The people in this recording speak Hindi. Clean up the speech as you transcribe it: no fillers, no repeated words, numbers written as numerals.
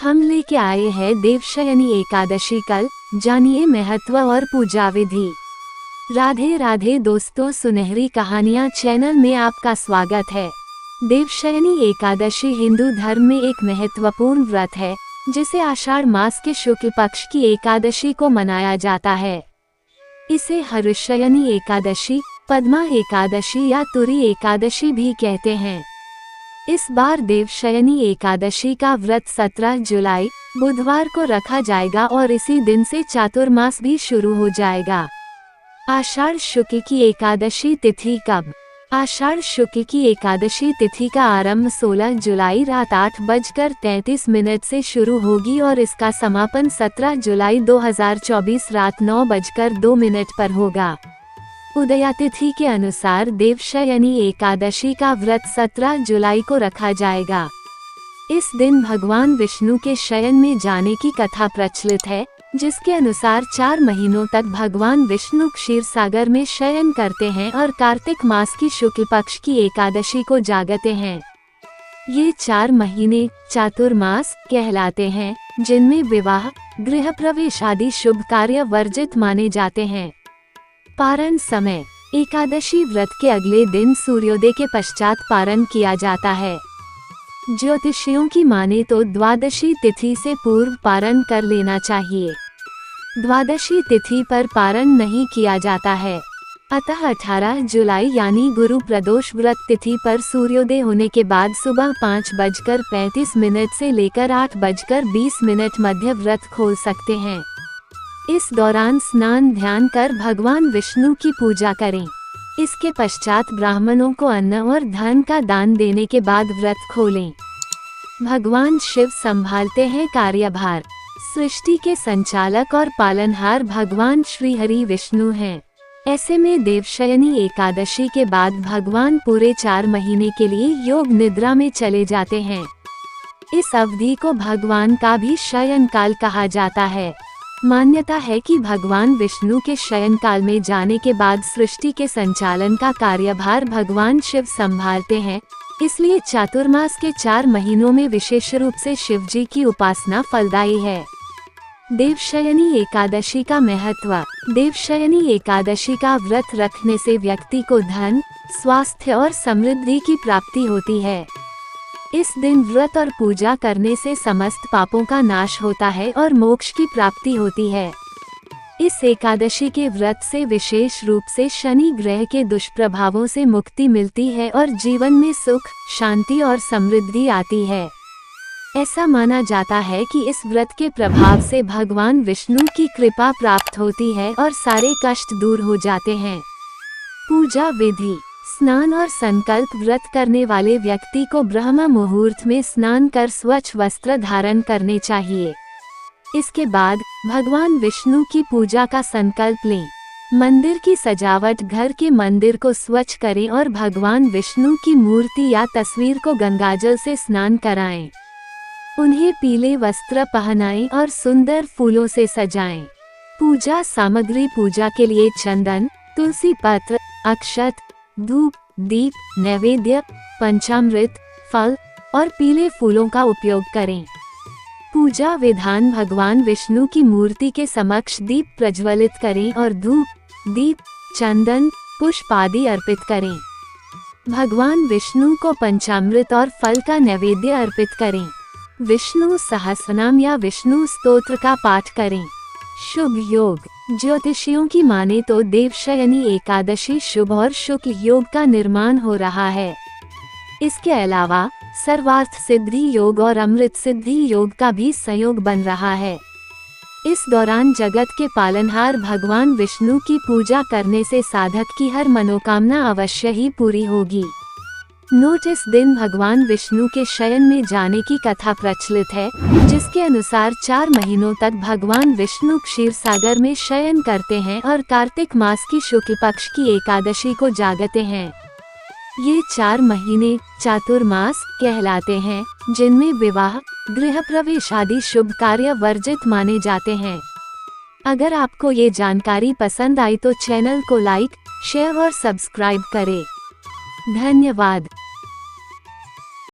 हम लेके आए हैं देवशयनी एकादशी कल, जानिए महत्व और पूजा विधि। राधे राधे दोस्तों, सुनहरी कहानियाँ चैनल में आपका स्वागत है। देवशयनी एकादशी हिंदू धर्म में एक महत्वपूर्ण व्रत है, जिसे आषाढ़ मास के शुक्ल पक्ष की एकादशी को मनाया जाता है। इसे हरिशयनी एकादशी, पद्मा एकादशी या तुरी एकादशी भी कहते हैं। इस बार देवशयनी एकादशी का व्रत 17 जुलाई बुधवार को रखा जाएगा और इसी दिन से चातुर्मास भी शुरू हो जाएगा। आषाढ़ शुक्ल की एकादशी तिथि कब? आषाढ़ शुक्ल की एकादशी तिथि का आरंभ 16 जुलाई रात 8:33 से शुरू होगी और इसका समापन 17 जुलाई 2024 रात 9:02 पर होगा। उदयातिथि के अनुसार देवशयनी एकादशी का व्रत 17 जुलाई को रखा जाएगा। इस दिन भगवान विष्णु के शयन में जाने की कथा प्रचलित है, जिसके अनुसार 4 महीनों तक भगवान विष्णु क्षीर सागर में शयन करते हैं और कार्तिक मास की शुक्ल पक्ष की एकादशी को जागते हैं। ये 4 महीने चातुर्मास कहलाते हैं, जिनमें विवाह, गृह प्रवेश आदि शुभ कार्य वर्जित माने जाते हैं। पारण समय: एकादशी व्रत के अगले दिन सूर्योदय के पश्चात पारण किया जाता है। ज्योतिषियों की माने तो द्वादशी तिथि से पूर्व पारण कर लेना चाहिए। द्वादशी तिथि पर पारण नहीं किया जाता है, अतः 18 जुलाई यानी गुरु प्रदोष व्रत तिथि पर सूर्योदय होने के बाद सुबह 5:35 से लेकर 8:20 मध्य व्रत खोल सकते हैं। इस दौरान स्नान ध्यान कर भगवान विष्णु की पूजा करें। इसके पश्चात ब्राह्मणों को अन्न और धन का दान देने के बाद व्रत खोलें। भगवान शिव संभालते हैं कार्यभार। सृष्टि के संचालक और पालनहार भगवान श्री हरि विष्णु हैं। ऐसे में देवशयनी एकादशी के बाद भगवान पूरे 4 महीने के लिए योग निद्रा में चले जाते हैं। इस अवधि को भगवान का भी शयन काल कहा जाता है। मान्यता है कि भगवान विष्णु के शयन काल में जाने के बाद सृष्टि के संचालन का कार्यभार भगवान शिव संभालते हैं, इसलिए चातुर्मास के 4 महीनों में विशेष रूप से शिव जी की उपासना फलदायी है। देवशयनी एकादशी का महत्व: देवशयनी एकादशी का व्रत रखने से व्यक्ति को धन, स्वास्थ्य और समृद्धि की प्राप्ति होती है। इस दिन व्रत और पूजा करने से समस्त पापों का नाश होता है और मोक्ष की प्राप्ति होती है। इस एकादशी के व्रत से विशेष रूप से शनि ग्रह के दुष्प्रभावों से मुक्ति मिलती है और जीवन में सुख, शांति और समृद्धि आती है। ऐसा माना जाता है कि इस व्रत के प्रभाव से भगवान विष्णु की कृपा प्राप्त होती है और सारे कष्ट दूर हो जाते हैं। पूजा विधि: स्नान और संकल्प व्रत करने वाले व्यक्ति को ब्रह्म मुहूर्त में स्नान कर स्वच्छ वस्त्र धारण करने चाहिए। इसके बाद भगवान विष्णु की पूजा का संकल्प लें। मंदिर की सजावट: घर के मंदिर को स्वच्छ करें और भगवान विष्णु की मूर्ति या तस्वीर को गंगाजल से स्नान कराएं। उन्हें पीले वस्त्र पहनाएं और सुंदर फूलों से सजाएं। पूजा सामग्री: पूजा के लिए चंदन, तुलसी पत्र, अक्षत, धूप, दीप, नैवेद्य, पंचामृत, फल और पीले फूलों का उपयोग करें। पूजा विधान: भगवान विष्णु की मूर्ति के समक्ष दीप प्रज्वलित करें और धूप, दीप, चंदन, पुष्प आदि अर्पित करें। भगवान विष्णु को पंचामृत और फल का नैवेद्य अर्पित करें। विष्णु सहस्रनाम या विष्णु स्तोत्र का पाठ करें। शुभ योग: ज्योतिषियों की माने तो देवशयनी एकादशी शुभ और शुक्ल योग का निर्माण हो रहा है। इसके अलावा सर्वार्थ सिद्धि योग और अमृत सिद्धि योग का भी संयोग बन रहा है। इस दौरान जगत के पालनहार भगवान विष्णु की पूजा करने से साधक की हर मनोकामना अवश्य ही पूरी होगी। नोट: इस दिन भगवान विष्णु के शयन में जाने की कथा प्रचलित है, जिसके अनुसार 4 महीनों तक भगवान विष्णु क्षीर सागर में शयन करते हैं और कार्तिक मास की शुक्ल पक्ष की एकादशी को जागते हैं। ये 4 महीने चातुर्मास कहलाते हैं, जिनमें विवाह, गृह प्रवेश आदि शुभ कार्य वर्जित माने जाते हैं। अगर आपको ये जानकारी पसंद आई तो चैनल को लाइक, शेयर और सब्सक्राइब करें। धन्यवाद।